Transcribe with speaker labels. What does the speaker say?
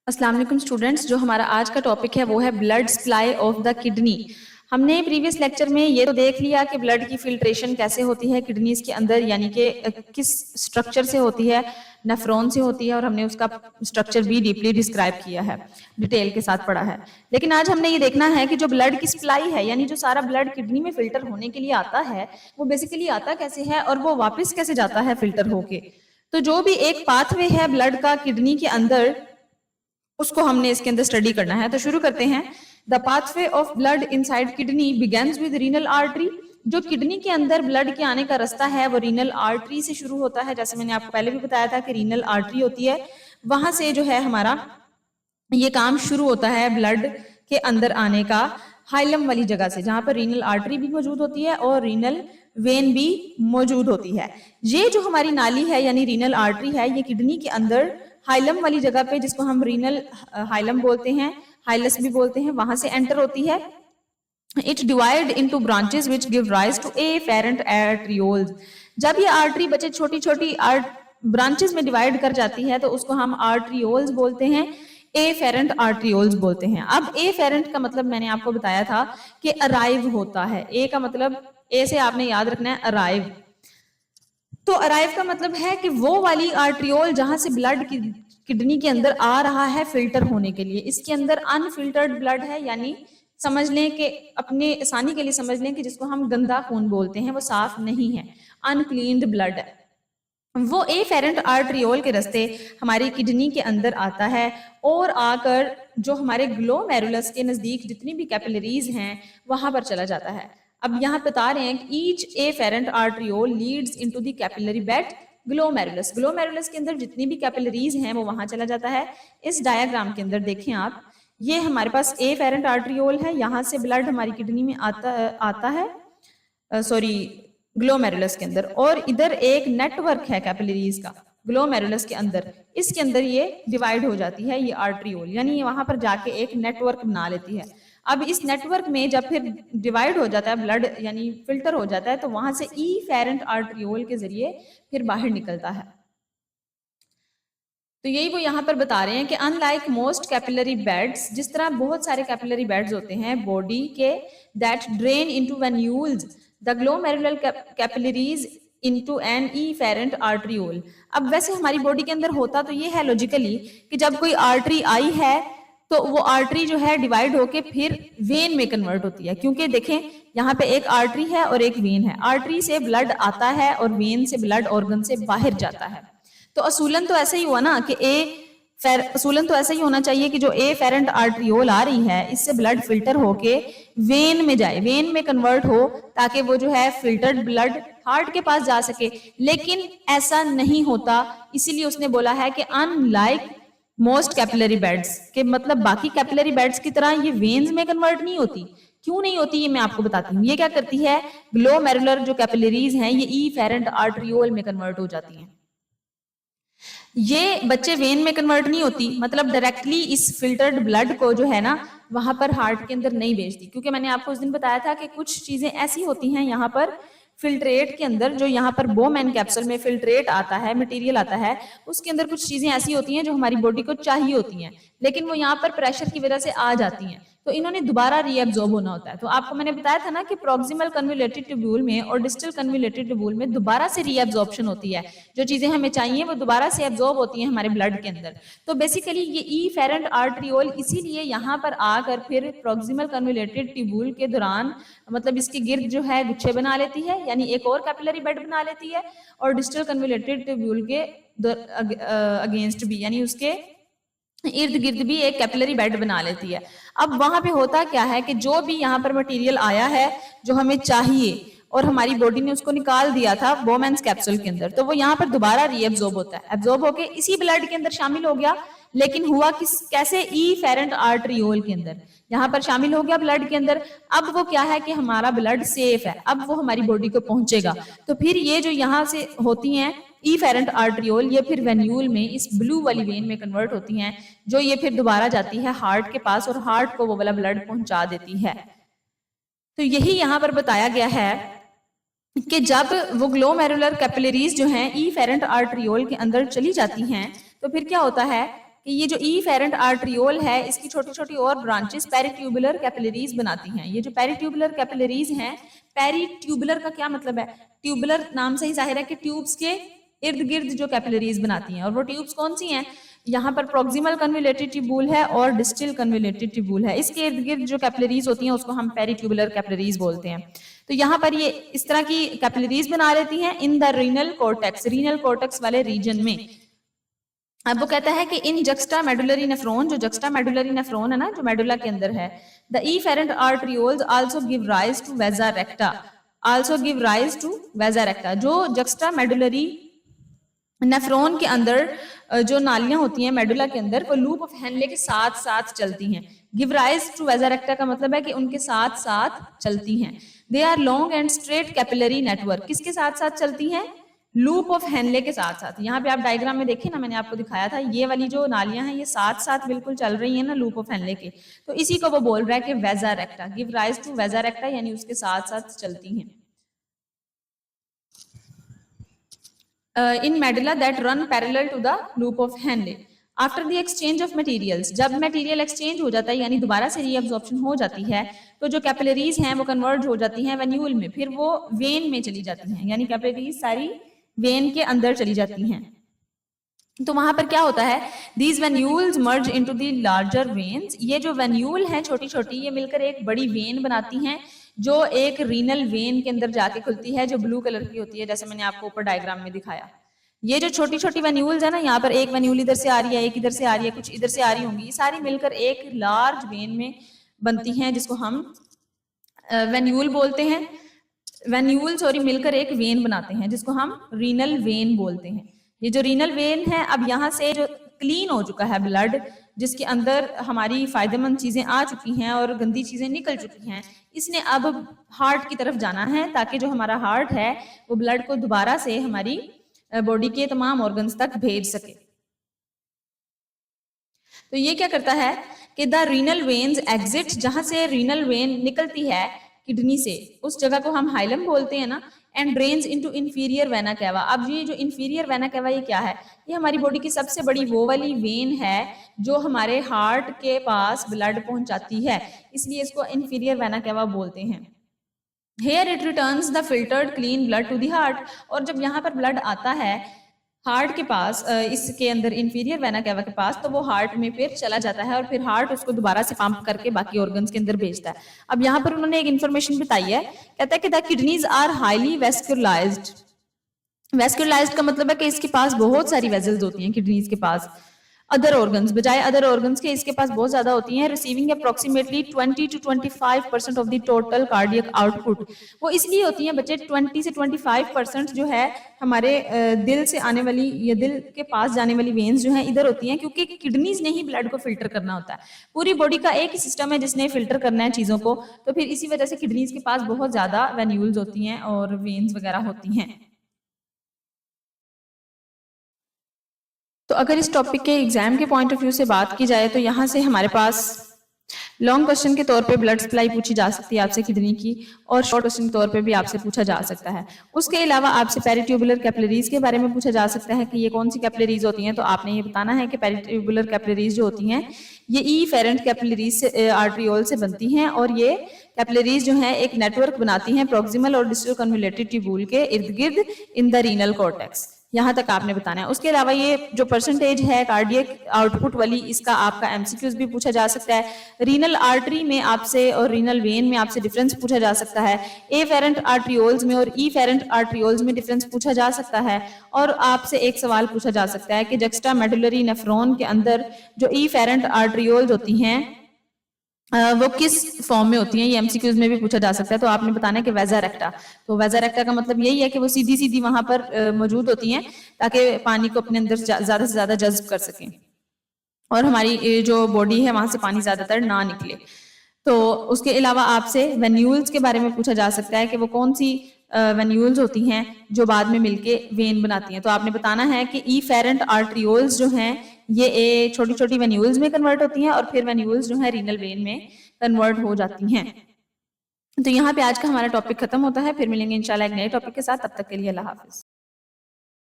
Speaker 1: अस्सलाम वालेकुम स्टूडेंट्स। जो हमारा आज का टॉपिक है वो है blood supply of the kidney. हमने प्रीवियस लेक्चर में ये तो देख लिया कि ब्लड की फिल्ट्रेशन कैसे होती है किडनीज के अंदर, यानी कि किस स्ट्रक्चर से होती है, नेफ्रॉन से होती है, और हमने उसका स्ट्रक्चर भी डीपली डिस्क्राइब किया है, डिटेल के साथ पढ़ा है। लेकिन आज हमने ये देखना है कि जो ब्लड की सप्लाई है, यानी जो सारा ब्लड किडनी में फिल्टर होने के लिए आता है, वो बेसिकली आता कैसे है और वो वापस कैसे जाता है फिल्टर होके। तो जो भी एक पाथवे है ब्लड का किडनी के अंदर, उसको हमने इसके अंदर स्टडी करना है। तो शुरू करते हैं। The pathway of blood inside kidney begins with renal artery. जो किडनी के अंदर ब्लड के आने का रास्ता है वो रीनल आर्टरी से शुरू होता है। जैसे मैंने आपको पहले भी बताया था कि रीनल आर्टरी होती है, वहां से जो है हमारा ये काम शुरू होता है ब्लड के अंदर आने का, हाइलम वाली जगह से, जहां पर रीनल आर्टरी भी मौजूद होती है और रीनल वेन भी मौजूद होती है। ये जो हमारी नाली है यानी रीनल आर्टरी है, ये किडनी के अंदर हाइलम वाली जगह पे, जिसको हम रीनल हाइलम बोलते हैं, हाइलस भी बोलते हैं, वहां से एंटर होती है। It divide into branches which give rise to afferent arterioles. जब ये आर्टरी बच्चे छोटी छोटी ब्रांचेस में डिवाइड कर जाती है तो उसको हम आर्टरियोल्स बोलते हैं, एफेरेंट आर्टरियोल्स बोलते हैं। अब एफेरेंट का मतलब मैंने आपको बताया था कि अराइव होता है। ए का मतलब, ए से आपने याद रखना है अराइव। तो अराइव का मतलब है कि वो वाली आर्टरियोल जहां से ब्लड किडनी के अंदर आ रहा है फिल्टर होने के लिए। इसके अंदर अनफिल्टर्ड ब्लड है, यानी समझ लें कि अपने आसानी के लिए समझ लें कि जिसको हम गंदा खून बोलते हैं, वो साफ नहीं है, अनक्लीन्ड ब्लड है। वो एफेरेंट आर्टरियोल के रास्ते हमारी किडनी के अंदर आता है और आकर जो हमारे ग्लोमेरुलस के नजदीक जितनी भी कैपिलरीज हैं वहां पर चला जाता है। अब यहाँ बता रहे हैं कि each efferent आर्टरियोल Leeds into the capillary bed glomerulus. Glomerulus के अंदर जितनी भी कैपिलरीज हैं वो वहां चला जाता है। इस डायग्राम के अंदर देखें आप, ये हमारे पास एफेरेंट आर्टरियोल है, यहाँ से ब्लड हमारी किडनी में आता है, सॉरी ग्लोमेरुलस के अंदर, और इधर एक नेटवर्क है कैपिलरीज का ग्लोमेरुलस के अंदर। इसके अंदर ये डिवाइड हो जाती है ये आर्टरियोल, यानी वहां पर जाके एक नेटवर्क बना लेती है। अब इस नेटवर्क में जब फिर डिवाइड हो जाता है ब्लड, यानी फिल्टर हो जाता है, तो वहां से एफेरेंट आर्टरियोल के जरिए फिर बाहर निकलता है। तो यही वो यहाँ पर बता रहे हैं कि अनलाइक मोस्ट कैपिलरी बेड्स, जिस तरह बहुत सारे कैपिलरी बेड्स होते हैं बॉडी के, that drain into venules the glomerular capillaries into an efferent arteriole. अब वैसे हमारी बॉडी के अंदर होता तो ये है लॉजिकली कि जब कोई आर्टरी आई है तो वो आर्टरी जो है डिवाइड होके फिर वेन में कन्वर्ट होती है, क्योंकि देखें यहाँ पे एक आर्टरी है और एक वेन है। आर्टरी से ब्लड आता है और वेन से ब्लड ऑर्गन से बाहर जाता है। तो असूलन तो ऐसा ही हुआ ना कि असूलन तो ऐसा ही होना चाहिए कि जो एफेरेंट आर्टरियोल आ रही है इससे ब्लड फिल्टर होके वेन में जाए, वेन में कन्वर्ट हो, ताकि वो जो है फिल्टर्ड ब्लड हार्ट के पास जा सके। लेकिन ऐसा नहीं होता, इसीलिए उसने बोला है कि अनलाइक मोस्ट कैपिलरी बेड्स, के मतलब बाकी कैपिलरी बेड्स की तरह ये वेन्स में कन्वर्ट नहीं होती। क्यों नहीं होती ये मैं आपको बताती हूँ। ये क्या करती है, ग्लोमेरुलर जो कैपिलरीज हैं ये एफेरेंट आर्टरियोल में कन्वर्ट हो जाती हैं। ये बच्चे वेन में कन्वर्ट नहीं होती, मतलब डायरेक्टली इस फिल्टर्ड ब्लड को जो है ना वहां पर हार्ट के अंदर नहीं भेजती, क्योंकि मैंने आपको उस दिन बताया था कि कुछ चीजें ऐसी होती हैं यहाँ पर फिल्ट्रेट के अंदर, जो यहाँ पर बोमेन कैप्सूल में फिल्ट्रेट आता है, मटेरियल आता है, उसके अंदर कुछ चीजें ऐसी होती हैं जो हमारी बॉडी को चाहिए होती हैं, लेकिन वो यहाँ पर प्रेशर की वजह से आ जाती हैं, तो इन्होंने दोबारा रीएब्जॉर्ब होना होता है। तो आपको मैंने बताया था ना कि प्रॉक्सिमल कन्वोल्यूटेड ट्यूब्यूल में और डिस्टल कन्वोल्यूटेड ट्यूब्यूल में दोबारा से रीएब्जॉर्प्शन होती है, जो चीजें हमें चाहिए वो दोबारा से एब्जॉर्ब होती हैं हमारे ब्लड के अंदर। तो बेसिकली ये एफेरेंट आर्टरियोल इसीलिए यहाँ पर आकर फिर प्रॉक्सिमल कन्वोल्यूटेड ट्यूब्यूल के दौरान, मतलब इसके गिर्द जो है गुच्छे बना लेती है, यानी एक और कैपिलरी बेड बना लेती है, और डिस्टल कन्वोल्यूटेड ट्यूब्यूल के अगेंस्ट भी, यानी उसके इर्द गिर्द भी एक कैपिलरी बेड बना लेती है। अब वहां पे होता क्या है कि जो भी यहाँ पर मटेरियल आया है जो हमें चाहिए और हमारी बॉडी ने उसको निकाल दिया था बोमेन्स कैप्सूल के अंदर, तो वो यहाँ पर दोबारा रीएब्जॉर्ब होता है, एब्जॉर्ब होके इसी ब्लड के अंदर शामिल हो गया। लेकिन हुआ कैसे, एफेरेंट आर्टरियोल के अंदर यहाँ पर शामिल हो गया ब्लड के अंदर। अब वो क्या है कि हमारा ब्लड सेफ है, अब वो हमारी बॉडी को पहुंचेगा। तो फिर ये जो यहाँ से होती हैं एफेरेंट आर्टरियोल, ये फिर वेन्यूल में इस ब्लू वाली वेन में कन्वर्ट होती हैं, जो ये फिर दोबारा जाती है हार्ट के पास और हार्ट को वो वाला ब्लड पहुंचा देती है। तो यही यहाँ पर बताया गया है कि जब वो ग्लोमेरुलर कैपिलरीज जो हैं एफेरेंट आर्टरियोल के अंदर चली जाती हैं तो फिर क्या होता है कि ये जो इफेरेंट आर्ट्रियोल है इसकी छोटी छोटी और ब्रांचेस पेरिट्यूबुलर कैपिलरीज बनाती हैं। ये जो पेरिट्यूबुलर कैपिलरीज हैं, पेरिट्यूबुलर का क्या मतलब है? ट्यूबुलर नाम से ही जाहिर है कि ट्यूब्स के इर्द गिर्द जो कैपिलरीज बनाती हैं। और वो ट्यूब्स कौन सी हैं? यहाँ पर प्रोक्सिमल कन्वोल्यूटेड ट्यूबूल है और डिस्टल कन्वोल्यूटेड ट्यूबूल है। इसके इर्द गिर्द जो कैपिलरीज होती हैं उसको हम पेरिट्यूबुलर कैपिलरीज बोलते हैं। तो यहाँ पर ये इस तरह की कैपिलरीज बना लेती हैं इन द रीनल कॉर्टेक्स वाले रीजन में। अब वो कहता है कि इन जक्स्टा मेडुलरी नेफ्रॉन, जो जक्स्टा मेडुलरी नेफ्रॉन है ना, जो मेडुला के अंदर है, the efferent arterioles also give rise to vasa recta. जो जक्स्टा मेडुलरी नेफ्रॉन के अंदर जो नालियां होती हैं मेडुला के अंदर, वो लूप ऑफ हेनले के साथ साथ चलती हैं। Give rise to vasa recta का मतलब है कि उनके साथ साथ चलती हैं। They are long and straight capillary network. किसके साथ साथ चलती हैं? लूप ऑफ हेनले के साथ साथ। यहाँ पे आप डायग्राम में देखिए ना, मैंने आपको दिखाया था, ये वाली जो नालियां हैं ये साथ साथ बिल्कुल चल रही हैं ना लूप ऑफ हेनले के, तो इसी को वो बोल रहा है कि vasa recta, give rise to vasa recta, यानी उसके साथ साथ चलती हैं। In medulla that run parallel to the loop of Henle. After the exchange of materials, जब मटेरियल एक्सचेंज हो जाता है यानी दोबारा से रीअब्जॉर्प्शन हो जाती है, तो जो कैपिलरीज हैं वो कन्वर्ट हो जाती हैं वेन्यूल में, फिर वो वेन में चली जाती हैं, यानी कैपिलरीज सारी वेन के अंदर चली जाती हैं। तो वहां पर क्या होता है? These venules merge into the larger veins. ये जो वेन्यूल हैं छोटी छोटी, ये मिलकर एक बड़ी वेन बनाती हैं जो एक रीनल वेन के अंदर जाके खुलती है, जो ब्लू कलर की होती है, जैसे मैंने आपको ऊपर डायग्राम में दिखाया। ये जो छोटी छोटी वेन्यूल्स है ना, यहाँ पर एक वेन्यूल इधर से आ रही है, एक इधर से आ रही है, कुछ इधर से आ रही होंगी, ये सारी मिलकर एक लार्ज वेन में बनती हैं जिसको हम वेन्यूल बोलते हैं। वेन्यूल मिलकर एक वेन बनाते हैं जिसको हम रीनल वेन बोलते हैं। ये जो रीनल वेन है, अब यहाँ से जो क्लीन हो चुका है ब्लड, जिसके अंदर हमारी फायदेमंद चीजें आ चुकी हैं और गंदी चीजें निकल चुकी हैं, इसने अब हार्ट की तरफ जाना है ताकि जो हमारा हार्ट है वो ब्लड को दोबारा से हमारी बॉडी के तमाम ऑर्गन्स तक भेज सके। तो ये क्या करता है कि द रीनल वेन्स एग्जिट, जहां से रीनल वेन निकलती है किडनी से, उस जगह को हम हाइलम बोलते हैं ना, and drains into inferior vena cava. अब ये जो इंफीरियर वेना कैवा ये क्या है? ये हमारी बॉडी की सबसे बड़ी वो वाली वेन है जो हमारे हार्ट के पास ब्लड पहुंचाती है, इसलिए इसको इंफीरियर वेना कैवा बोलते हैं। Here it returns the filtered clean blood to the heart। और जब यहाँ पर ब्लड आता है हार्ट के पास, इसके अंदर इंफीरियर वेना कैवा के पास, तो वो हार्ट में फिर चला जाता है और फिर हार्ट उसको दोबारा से पंप करके बाकी ऑर्गन्स के अंदर भेजता है। अब यहाँ पर उन्होंने एक इन्फॉर्मेशन बताई है, कहता है कि the kidneys are highly vascularised. Vascularised का मतलब है कि इसके पास बहुत सारी वेजल्स होती हैं किडनीज के पास, अदर ऑर्गन्स बजाय अदर ऑर्गन्स के इसके पास बहुत ज्यादा होती हैं। Receiving approximately 20 to 25% of the total cardiac output. वो इसलिए होती हैं बच्चे, 20 से 25% जो है हमारे दिल से आने वाली या दिल के पास जाने वाली वेन्स जो हैं इधर होती हैं, क्योंकि किडनीज ने ही ब्लड को फिल्टर करना होता है। पूरी बॉडी का एक ही सिस्टम है जिसने फिल्टर करना है चीजों को, तो फिर इसी वजह से किडनीज के पास बहुत ज्यादा वेन्यूल्स होती हैं और वेन्स वगैरह होती हैं। तो अगर इस टॉपिक के एग्जाम के पॉइंट ऑफ व्यू से बात की जाए तो यहाँ से हमारे पास लॉन्ग क्वेश्चन के तौर पे ब्लड सप्लाई पूछी जा सकती है आपसे किडनी की, और शॉर्ट क्वेश्चन के तौर पे भी आपसे पूछा जा सकता है। उसके अलावा आपसे पेरिट्यूबुलर कैपिलरीज के बारे में पूछा जा सकता है कि ये कौन सी कैपिलरीज होती हैं, तो आपने ये बताना है कि पेरिट्यूबुलर कैपिलरीज जो होती हैं ये इफेरेंट कैपिलरीज से आर्ट्रियोल से बनती हैं, और ये कैपिलरीज जो हैं एक नेटवर्क बनाती हैं प्रोक्सिमल और डिस्टल कन्वोल्यूटेड ट्यूबूल के इर्द गिर्द इन द रीनल कॉर्टेक्स। यहाँ तक आपने बताना है। उसके अलावा ये जो परसेंटेज है कार्डियक आउटपुट वाली, इसका आपका एमसीक्यूज भी पूछा जा सकता है। रीनल आर्टरी में आपसे और रीनल वेन में आपसे डिफरेंस पूछा जा सकता है। एफेरेंट आर्ट्रियोल्स में और ईफेरेंट आर्ट्रियोल्स में डिफरेंस पूछा जा सकता है। और आपसे एक सवाल पूछा जा सकता है कि जक्स्टा मेडुलरी नेफ्रॉन के अंदर जो ईफेरेंट आर्ट्रियोल्स होती हैं वो किस फॉर्म में होती हैं, ये एमसीक्यूज में भी पूछा जा सकता है। तो आपने बताना है कि वेजा रेक्टा। तो वेजा रेक्टा का मतलब यही है कि वो सीधी सीधी वहां पर मौजूद होती हैं ताकि पानी को अपने अंदर ज्यादा से ज्यादा जज्ब कर सकें और हमारी जो बॉडी है वहां से पानी ज्यादातर ना निकले। तो उसके अलावा आपसे वेन्यूल्स के बारे में पूछा जा सकता है कि वो कौन सी वेन्यूल्स होती हैं जो बाद में मिलके वेन बनाती हैं। तो आपने बताना है कि इफेरेंट आर्ट्रियोल्स जो हैं ये छोटी छोटी वेन्यूल्स में कन्वर्ट होती हैं और फिर वेन्यूल्स जो है रीनल वेन में कन्वर्ट हो जाती हैं। तो यहाँ पे आज का हमारा टॉपिक खत्म होता है, फिर मिलेंगे इंशाल्लाह एक नए टॉपिक के साथ। तब तक के लिए अल्लाह हाफिज।